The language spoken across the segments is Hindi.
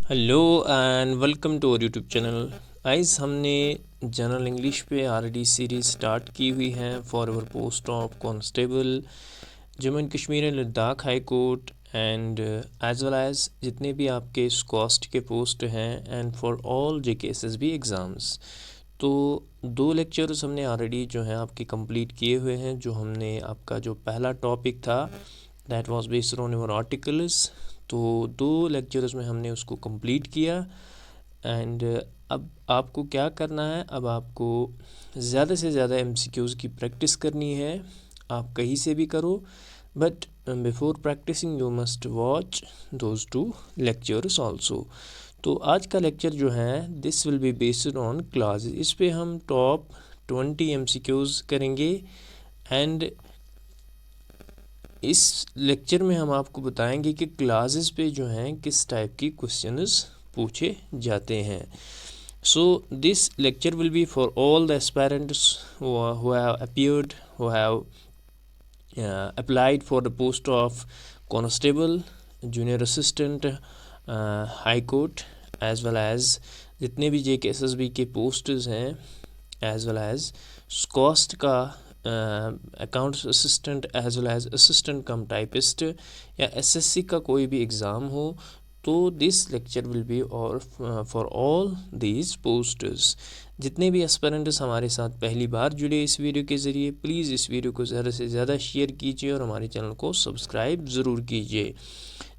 Hello and welcome to our YouTube channel. Guys, हमने जनरल इंग्लिश पे ऑलरेडी सीरीज स्टार्ट की हुई है for our post of constable Jammu and Kashmir and Ladakh high court and as well as जितने भी आपके स्कॉस्ट के पोस्ट हैं and for all JKSSB exams. तो 2 लेक्चर्स हमने ऑलरेडी जो है आपके कंप्लीट किए हुए हैं। जो हमने आपका जो पहला टॉपिक था that was based on your articles, तो 2 लेक्चर्स में हमने उसको कंप्लीट किया। एंड अब आपको क्या करना है, अब आपको ज़्यादा से ज़्यादा MCQs की प्रैक्टिस करनी है। आप कहीं से भी करो, but before practising you must watch those 2 lectures also. तो आज का लेक्चर जो है this will be based on classes. इस पे हम टॉप 20 MCQs करेंगे एंड इस लेक्चर में हम आपको बताएंगे कि क्लासेस पे जो हैं किस टाइप की क्वेश्चंस पूछे जाते हैं। So this lecture will B for all the aspirants who have appeared, who have applied for the post of constable, junior assistant, high court, as well as जितने भी JKSSB के पोस्ट्स हैं, एज वेल एज स्कॉस्ट का accounts assistant as well as assistant cum typist या SSC का कोई भी एग्ज़ाम हो, तो दिस लेक्चर विल बी और फॉर ऑल दीज पोस्टर्स। जितने भी एस्पिरेंट्स हमारे साथ पहली बार जुड़े इस वीडियो के ज़रिए, प्लीज़ इस वीडियो को ज़्यादा से ज़्यादा शेयर कीजिए और हमारे चैनल को सब्सक्राइब ज़रूर कीजिए।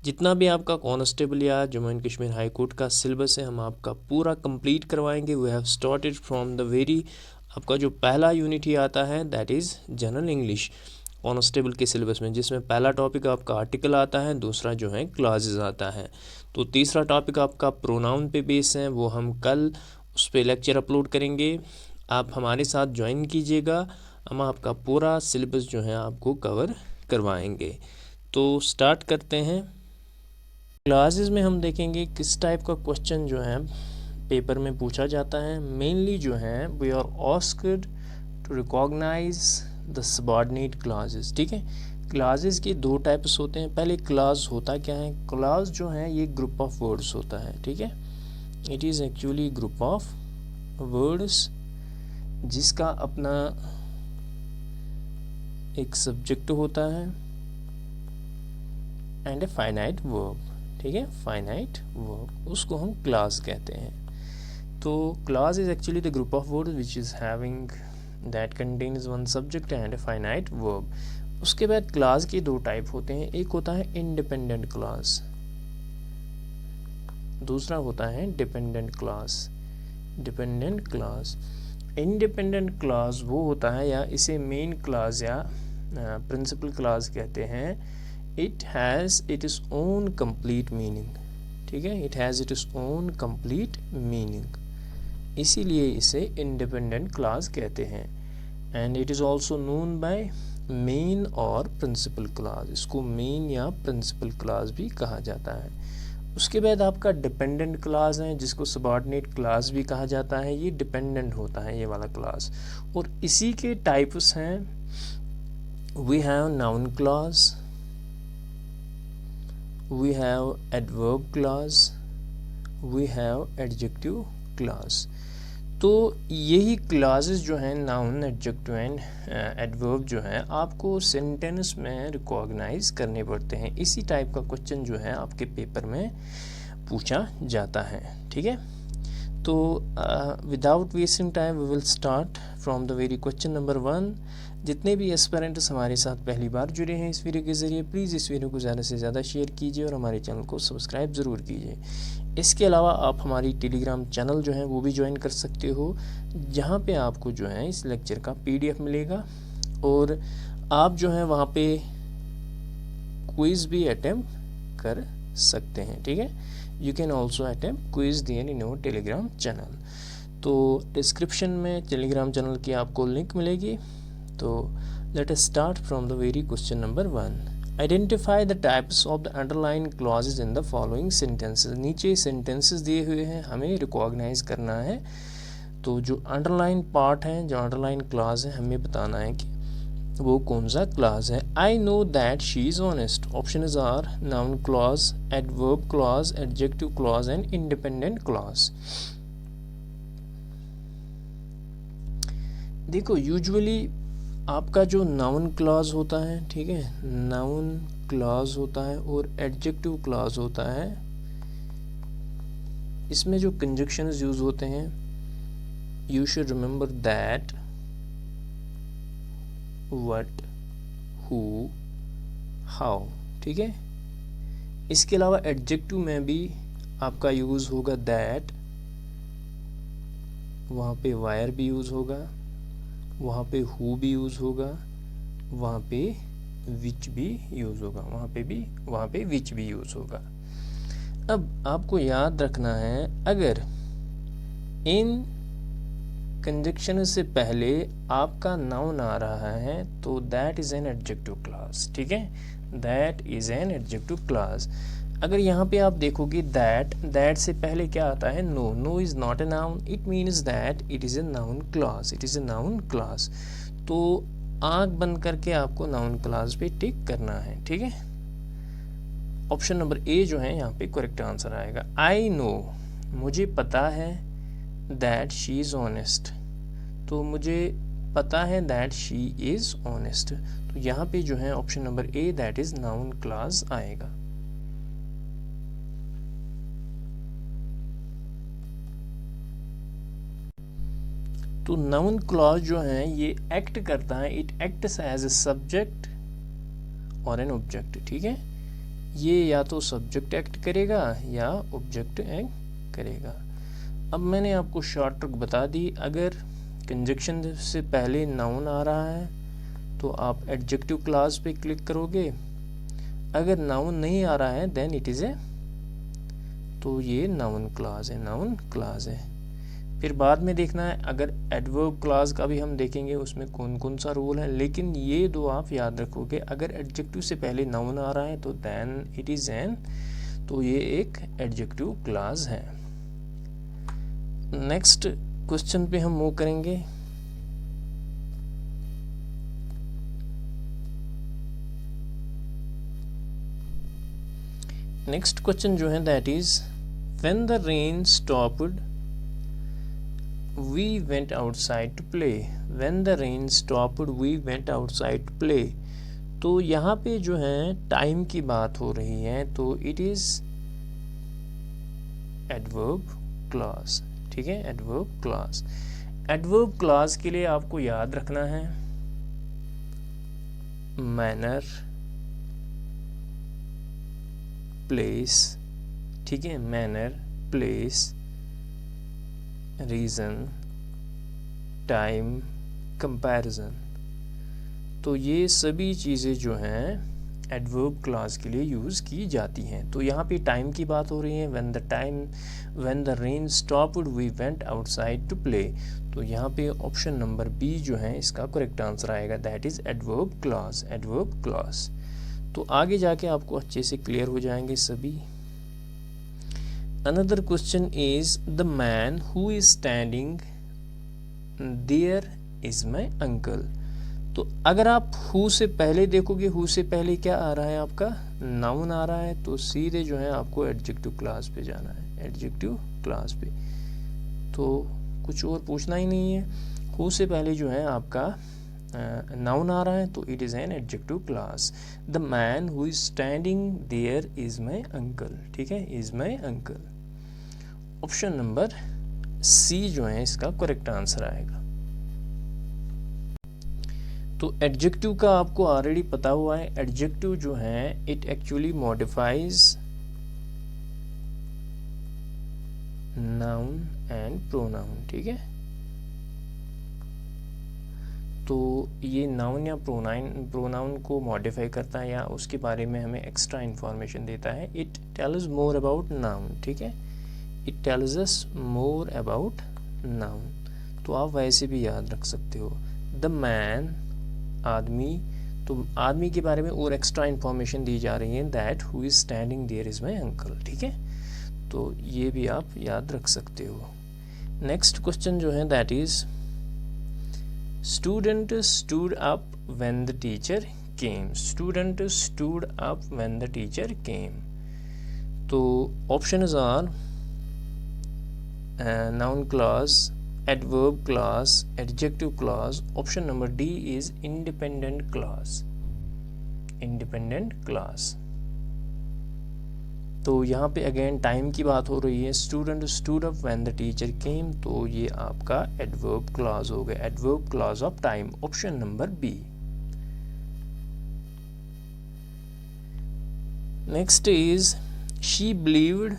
जितना भी आपका कांस्टेबल या Jammu and Kashmir high court का सिलेबस है, हम आपका पूरा कंप्लीट करवाएंगे। We have started from the very, आपका जो पहला यूनिट ही आता है that is general English constable के सिलेबस में, जिसमें पहला टॉपिक आपका आर्टिकल आता है, दूसरा जो है क्लासेस आता है। तो तीसरा टॉपिक आपका प्रोनाउन पे बेस है, वो हम कल उस पर लेक्चर अपलोड करेंगे। आप हमारे साथ ज्वाइन कीजिएगा, हम आपका पूरा सिलेबस जो है आपको कवर करवाएंगे। तो स्टार्ट करते हैं। क्लासेस में हम देखेंगे किस टाइप का क्वेश्चन जो है पेपर में पूछा जाता है। मेनली जो है we are asked to recognise the subordinate classes. ठीक है, क्लासेस के 2 टाइप्स होते हैं। पहले क्लास होता क्या है, क्लास जो है ये ग्रुप ऑफ वर्ड्स होता है। ठीक है, it is actually group of words जिसका अपना एक सब्जेक्ट होता है एंड ए फाइनाइट वर्ब। ठीक है, फाइनाइट वर्ब, उसको हम क्लास कहते हैं। तो class is actually the group of words which is having that contains one subject and a finite verb. उसके बाद क्लास के 2 टाइप होते हैं, एक होता है इंडिपेंडेंट क्लास, दूसरा होता है dependent class. Dependent class, independent class वो होता है, या इसे मेन क्लास या प्रिंसिपल क्लास कहते हैं। It has it is own complete meaning. ठीक है, it has it is own complete meaning, इसीलिए इसे इंडिपेंडेंट क्लास कहते हैं। And it is also known by main और प्रिंसिपल क्लास, इसको मेन या प्रिंसिपल क्लास भी कहा जाता है। उसके बाद आपका डिपेंडेंट क्लास है, जिसको सबऑर्डिनेट क्लास भी कहा जाता है। ये डिपेंडेंट होता है ये वाला क्लास, और इसी के टाइप्स हैं। We have noun class, we have adverb class, we have adjective class। तो यही क्लासेस जो हैं नाउन, एडजेक्टिव एंड एडवर्ब जो हैं आपको सेंटेंस में रिकॉग्नाइज करने पड़ते हैं। इसी टाइप का क्वेश्चन जो है आपके पेपर में पूछा जाता है। ठीक है, तो without wasting time we will start from the very question number 1। जितने भी एस्पिरेंट्स हमारे साथ पहली बार जुड़े हैं इस वीडियो के ज़रिए, प्लीज़ इस वीडियो को ज़्यादा से ज़्यादा शेयर कीजिए और हमारे चैनल को सब्सक्राइब ज़रूर कीजिए। इसके अलावा आप हमारी टेलीग्राम चैनल जो है वो भी ज्वाइन कर सकते हो, जहाँ पे आपको जो है इस लेक्चर का PDF मिलेगा, और आप जो है वहाँ पे क्विज़ भी अटेम्प्ट कर सकते हैं। ठीक है, you can also attempt quiz there in your Telegram channel. तो डिस्क्रिप्शन में टेलीग्राम चैनल की आपको लिंक मिलेगी। तो let us start from the very question number 1। Identify the types of the underline clauses in the following sentences. नीचे सेंटेंसेस दिए हुए हैं, हमें रिकॉग्नाइज करना है। तो जो अंडरलाइन पार्ट है, जो अंडरलाइन क्लॉज है, हमें बताना है कि वो कौन सा क्लॉज है। I know that she is honest. Option is are noun clause, adverb clause, adjective clause and independent clause. देखो यूजुअली आपका जो नाउन क्लॉज होता है, ठीक है, नाउन क्लॉज होता है और एडजेक्टिव क्लॉज होता है, इसमें जो कंजक्शंस यूज होते हैं, you should remember that, what, who, how, ठीक है। इसके अलावा एडजेक्टिव में भी आपका यूज़ होगा दैट, वहाँ पे वायर भी यूज़ होगा, वहाँ पे हु भी यूज़ होगा, वहाँ पे विच भी यूज़ होगा, वहाँ पे विच भी यूज़ होगा। अब आपको याद रखना है, अगर इन कंजक्शन से पहले आपका नाउन आ रहा है तो that is an adjective clause, ठीक है, that is an adjective clause. अगर यहाँ पे आप देखोगे दैट से पहले क्या आता है, know, know is not a noun, it means that it is a noun clause, it is a noun clause. तो आँख बंद करके आपको नाउन क्लॉज पे टिक करना है, ठीक है। ऑप्शन नंबर ए जो है यहाँ पे करेक्ट आंसर आएगा। आई नो, मुझे पता है, दैट शी इज़ ऑनेस्ट, तो मुझे पता है दैट शी इज़ ऑनेस्ट, तो यहाँ पे जो है option number A that is noun clause आएगा। तो नाउन क्लॉज जो है ये एक्ट करता है, it acts as a subject और एन ऑब्जेक्ट, ठीक है। ये या तो सब्जेक्ट एक्ट करेगा या ऑब्जेक्ट एक्ट करेगा। अब मैंने आपको शॉर्ट ट्रिक बता दी, अगर कंजक्शन से पहले नाउन आ रहा है तो आप एडजेक्टिव क्लॉज पे क्लिक करोगे, अगर नाउन नहीं आ रहा है देन इट इज़ ए, तो ये नाउन क्लॉज है, नाउन क्लॉज है। फिर बाद में देखना है, अगर एडवर्ब क्लॉज का भी हम देखेंगे उसमें कौन कौन सा रूल है, लेकिन ये दो आप याद रखोगे, अगर एडजेक्टिव से पहले नाउन आ रहा है तो देन इट इज़ एन, तो ये एक एडजेक्टिव क्लॉज है। नेक्स्ट क्वेश्चन पे हम मूव करेंगे। नेक्स्ट क्वेश्चन जो है that is when the rain stopped we went outside to play. When the rain stopped we went outside to play. तो यहाँ पे जो है टाइम की बात हो रही है, तो इट इज एडवर्ब क्लॉज, ठीक है, एडवर्ब क्लॉज। एडवर्ब क्लॉज के लिए आपको याद रखना है मैनर, प्लेस, ठीक है, manner, place, reason, time, comparison. तो ये सभी चीज़ें जो हैं एडवर्ब क्लॉज के लिए यूज़ की जाती हैं। तो यहाँ पे टाइम की बात हो रही है, when the rain stopped we went outside to play. तो यहाँ पे ऑप्शन नंबर बी जो है इसका करेक्ट आंसर आएगा, that is adverb clause, adverb clause. तो आगे जाके आपको अच्छे से क्लियर हो जाएंगे सभी। Another question is the man who is standing there is my uncle। तो अगर आप who से पहले देखोगे, who से पहले क्या आ रहा है, आपका नाउन आ रहा है, तो सीधे जो है आपको एडजेक्टिव क्लॉज पे जाना है, एडजेक्टिव क्लॉज पे। तो कुछ और पूछना ही नहीं है, who से पहले जो है आपका नाउन आ रहा है तो it is an adjective clause. The man who is standing there is my uncle, ठीक है, is my uncle. Option number C जो है इसका करेक्ट आंसर आएगा। तो एडजेक्टिव का आपको ऑलरेडी पता हुआ है, एडजेक्टिव जो है it actually modifies noun and pronoun, ठीक है। तो ये नाउन या प्रोनाउन को मॉडिफाई करता है या उसके बारे में हमें एक्स्ट्रा इन्फॉर्मेशन देता है। It tells more about noun, ठीक है, it tells us more about noun. तो आप वैसे भी याद रख सकते हो। द मैन, आदमी, तो आदमी के बारे में और एक्स्ट्रा इन्फॉर्मेशन दी जा रही है, that who is standing there is my uncle, ठीक है। तो ये भी आप याद रख सकते हो। नेक्स्ट क्वेश्चन जो है that is Student stood up when the teacher came. Student stood up when the teacher came. तो options are noun clause, adverb clause, adjective clause. Option number D is independent clause. Independent clause. तो यहाँ पे अगेन टाइम की बात हो रही है. Student stood up when the teacher came, तो ये आपका एडवर्ब क्लॉज हो गया, adverb clause of time. Option number B. Next is she believed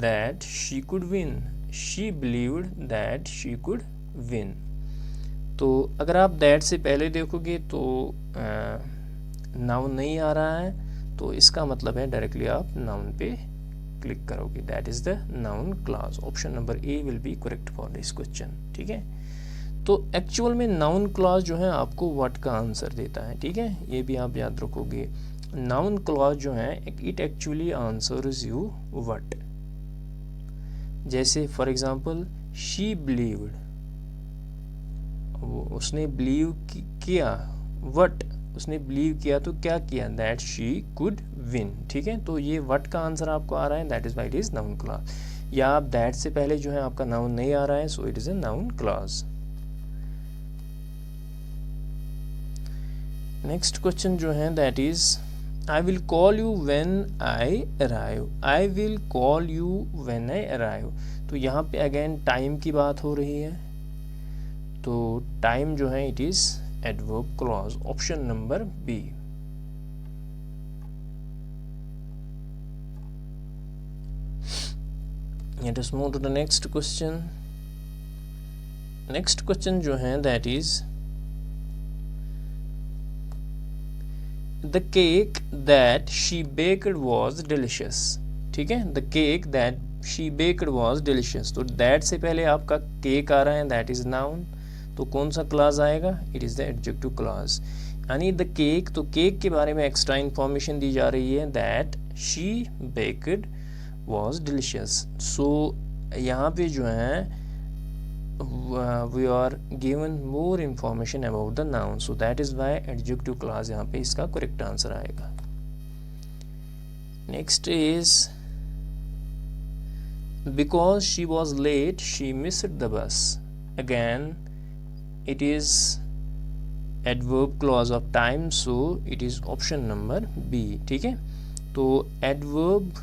that she could win. She believed that she could win. तो अगर आप दैट से पहले देखोगे तो नाउन नहीं आ रहा है, तो इसका मतलब है डायरेक्टली आप नाउन पे क्लिक करोगे. That is the noun clause. Option number A will be correct for this question. ठीक है, तो एक्चुअल में नाउन क्लॉज जो है आपको व्हाट का आंसर देता है. ठीक है, ये भी आप याद रखोगे. नाउन क्लॉज जो है it actually answers you what. जैसे फॉर एग्जांपल शी बिलीव्ड, उसने बिलीव किया. व्हाट, उसने बिलीव किया तो क्या किया, दैट शी कुड विन. ठीक है, तो ये व्हाट का आंसर आपको आ रहा है, that is why it is noun clause. या आप दैट से पहले जो है आपका नाउन नहीं आ रहा है, so it is a noun clause. Next question जो है that is I will call you when I arrive. I will call you when I arrive. तो यहाँ पे अगेन टाइम की बात हो रही है, तो टाइम जो है it is adverb clause. option number B. Let us move to the next question. Next question जो है that is the cake that she baked was delicious. ठीक है, the cake that she baked was delicious. तो that से पहले आपका cake आ रहा है, that is noun. तो कौन सा क्लास आएगा, it is the adjective clause. यानी द केक, तो केक के बारे में एक्स्ट्रा इन्फॉर्मेशन दी जा रही है, that she baked was delicious. So यहाँ पे जो है we are given more information about the noun, so that is why adjective clause यहाँ पे इसका करेक्ट आंसर आएगा. Next is because she was late she missed the bus. Again it is adverb clause of time, so it is option number B. ठीक है, तो adverb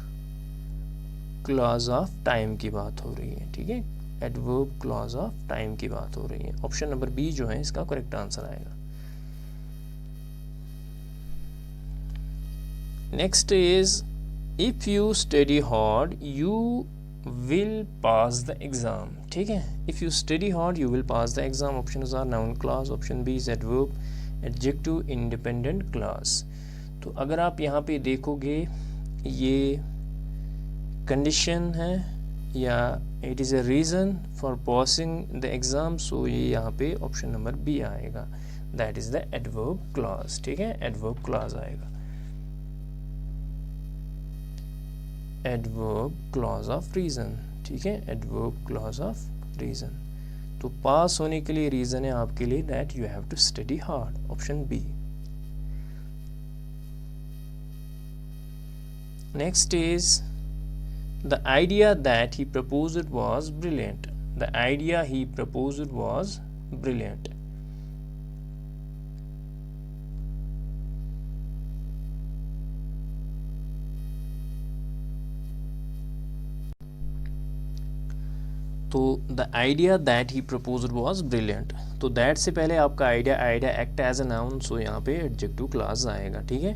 clause of time की बात हो रही है. ठीक है, adverb clause of time की बात हो रही है. ऑप्शन नंबर बी जो है इसका करेक्ट आंसर आएगा. Next is if you study hard you will pass the exam. ठीक है, if you study hard you will pass the exam. options are noun clause, option B is adverb, adjective, independent clause. तो अगर आप यहाँ पे देखोगे ये कंडीशन है या it is a reason for passing the exam, so ये यहाँ पे ऑप्शन नंबर बी आएगा, that is the adverb clause. ठीक है, एडवर्ब क्लॉज आएगा, एडवर्ब क्लॉज ऑफ रीज़न. ठीक है, एडवर्ब क्लॉज ऑफ रीज़न. तो पास होने के लिए रीज़न है आपके लिए that you have to study hard, option B. Next is the idea that he proposed was brilliant. The idea he proposed was brilliant. तो the idea that he proposed was brilliant. तो दैट से पहले आपका idea act as a noun, so यहाँ पे एडजेक्टिव क्लास आएगा. ठीक है,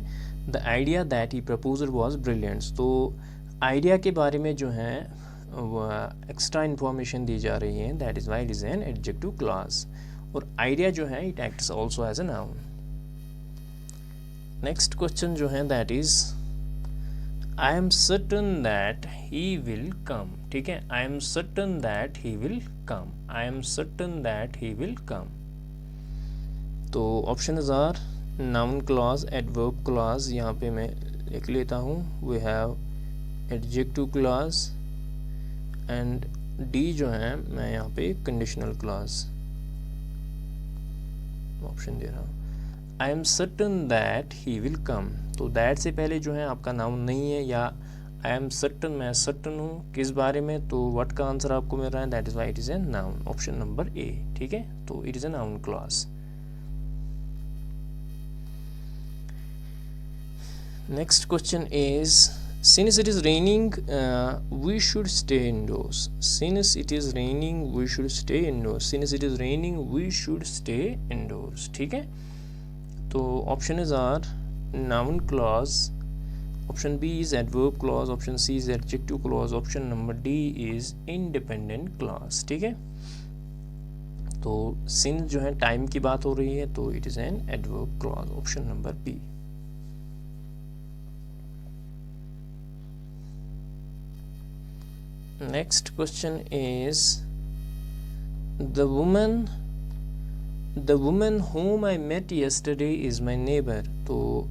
the idea that he proposed was brilliant. तो आइडिया के बारे में जो है एक्स्ट्रा इन्फॉर्मेशन दी जा रही है, that is why it is an adjective clause. और आइडिया जो है it acts also as a noun. Next question जो है that is I am certain that he will come. ठीक है, I am certain that he will come. I am certain that he will come. तो option are noun clause, adverb clause, यहाँ पे मैं लिख लेता हूँ. We have adjective clause and D जो है मैं यहाँ पे कंडीशनल क्लॉज. ऑप्शन दे रहा हूँ, आई am certain that he will come, तो दैट से पहले जो है आपका नाउन नहीं है, या आई एम सर्टन, मैं सर्टन हूँ किस बारे में, तो व्हाट का आंसर आपको मिल रहा है, that is Y it is a noun, option number ए, ठीक है, तो it is a noun clause. Next question is since it is raining we should stay indoors, since it is raining we should stay indoors, since it is raining we should stay indoors, ठीक है, तो option is are noun clause, option B is adverb clause, option C is adjective clause, option number D is independent clause, ठीक है, तो सिंस जो है टाइम की बात हो रही है तो it is an adverb clause, option number B. Next question is the woman whom I met yesterday is my neighbor, तो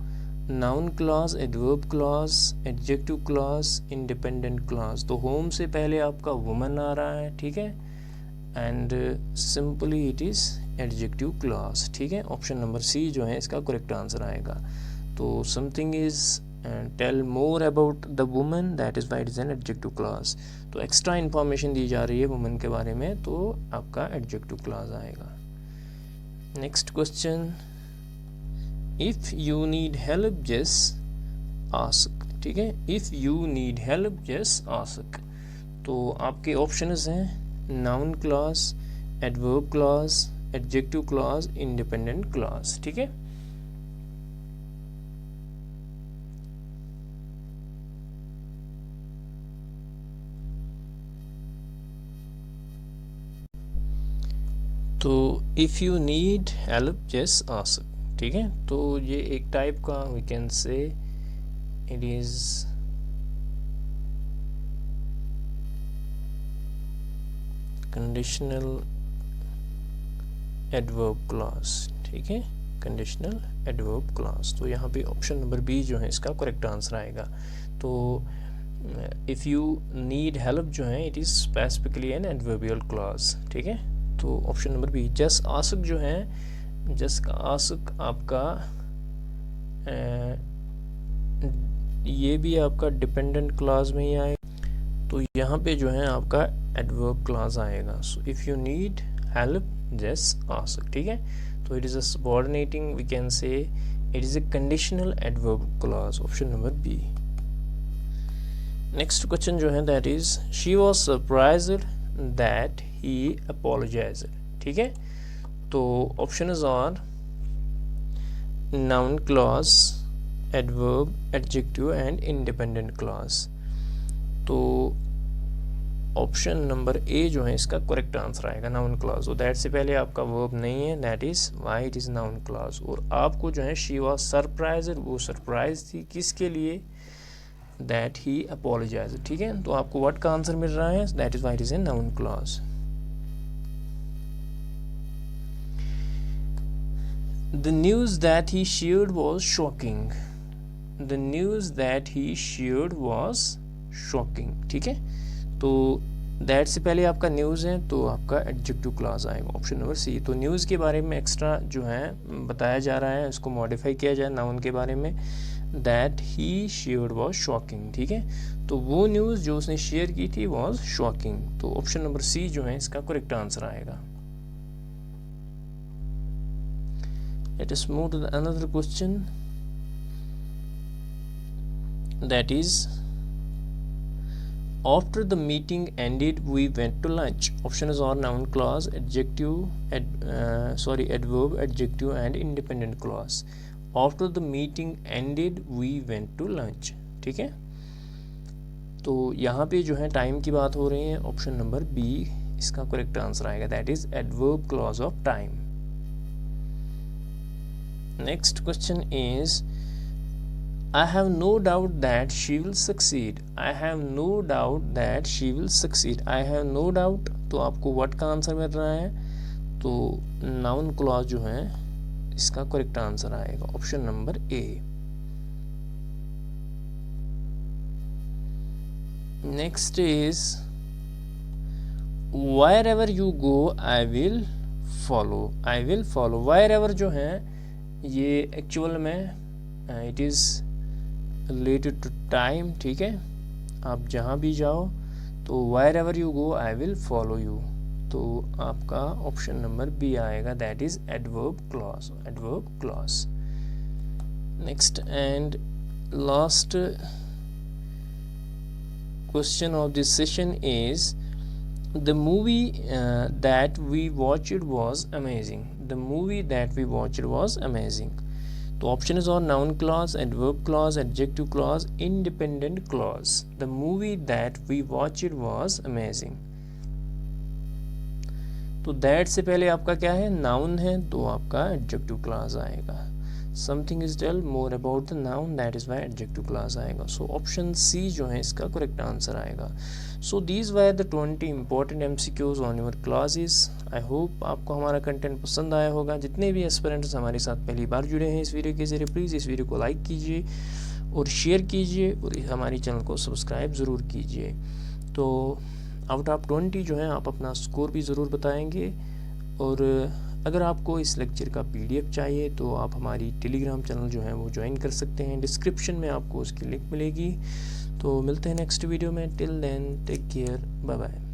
noun clause, adverb clause, adjective clause, independent clause, तो होम से पहले आपका वुमन आ रहा है, ठीक है, and simply it is adjective clause, ठीक है, ऑप्शन नंबर सी जो है इसका करेक्ट आंसर आएगा, तो something is tell more about the woman, that is why it is an adjective clause, तो एक्स्ट्रा इन्फॉर्मेशन दी जा रही है वुमन के बारे में, तो आपका एडजेक्टिव क्लॉज आएगा। Next question, if you need help just ask, ठीक है, if you need help just ask, तो आपके ऑप्शंस हैं noun clause, adverb clause, adjective clause, independent clause, ठीक है, तो if you need help just ask, ठीक है, तो ये एक टाइप का we can say it is conditional adverb clause, ठीक है, कंडीशनल एडवर्ब क्लॉज, तो यहाँ पे ऑप्शन नंबर बी जो है इसका करेक्ट आंसर आएगा, तो इफ़ यू नीड हेल्प जो है it is specifically an adverbial clause, ठीक है, तो option number B. Just ask जो है, जस्ट आस्क आपका ये भी आपका डिपेंडेंट क्लॉज में ही आए, तो यहाँ पे जो है आपका एडवर्ब क्लॉज आएगा, so if you need help just ask, ठीक है, तो it is a subordinating, we can say it is a conditional adverb clause, option number B. Next question जो है that is she was surprised that he apologised, ठीक है, तो option is are noun clause, adverb, adjective and independent clause, तो ऑप्शन नंबर ए जो है इसका करेक्ट आंसर आएगा नाउन क्लॉज, तो दैट से पहले आपका वर्ब नहीं है, that is Y it is noun clause, और आपको जो है शी वॉज सरप्राइज्ड, वो सरप्राइज थी किसके लिए, दैट ही अपोलोजाइज्ड, ठीक है, तो आपको व्हाट का आंसर मिल रहा है, that is why it is a noun clause. The news that he shared was shocking. The news that he shared was shocking, ठीक है, तो दैट से पहले आपका न्यूज़ है तो आपका एडजेक्टिव क्लॉज आएगा, ऑप्शन नंबर सी, तो न्यूज़ के बारे में एक्स्ट्रा जो है बताया जा रहा है, उसको मॉडिफाई किया जाए नाउन के बारे में, that he shared was shocking, ठीक है, तो वो न्यूज़ जो उसने शेयर की थी वाज शॉकिंग, तो ऑप्शन नंबर सी जो है इसका करेक्ट आंसर आएगा। Let us move to another question, that is after the meeting ended we went to lunch, option is all noun clause, adjective, adverb, adjective and independent clause, after the meeting ended we went to lunch, ठीक है, तो यहाँ पे जो है टाइम की बात हो रही है, ऑप्शन नंबर बी इसका करेक्ट आंसर आएगा, that is adverb clause of time. Next question is I have no doubt that she will succeed. I have no doubt that she will succeed. I have no doubt, तो आपको what का आंसर मिल रहा है, तो नाउन क्लॉज जो है इसका करेक्ट आंसर आएगा, option number A. Next is wherever you go I will follow, I will follow. Wherever जो है ये एक्चुअल में it is related to time, ठीक है। आप जहाँ भी जाओ तो wherever you go I will follow you, तो आपका ऑप्शन नंबर बी आएगा, that is adverb clause, adverb clause. Next and last question of this session is the movie that we watched was amazing, the movie that we watched was amazing। तो ऑप्शन इज और noun clause, adverb clause, adjective clause, independent clause. The movie that we watched was amazing, तो दैट से पहले आपका क्या है, नाउन है, तो आपका एडजेक्टिव क्लॉज आएगा। Something is tell more about the noun, that is why adjective clause आएगा। सो ऑप्शन सी जो है इसका करेक्ट आंसर आएगा। So these were the 20 important MCQs on your classes. I hope आपको हमारा कंटेंट पसंद आया होगा। जितने भी एस्पिरेंट्स हमारे साथ पहली बार जुड़े हैं इस वीडियो के जरिए, प्लीज़ इस वीडियो को लाइक कीजिए और शेयर कीजिए और हमारी चैनल को सब्सक्राइब ज़रूर कीजिए। तो आउट ऑफ 20 जो है आप अपना स्कोर भी ज़रूर बताएंगे। और अगर आपको इस लेक्चर का PDF चाहिए तो आप हमारी टेलीग्राम चैनल जो है वो ज्वाइन कर सकते हैं, डिस्क्रिप्शन में आपको उसकी लिंक मिलेगी। तो मिलते हैं नेक्स्ट वीडियो में, till then take care, bye bye.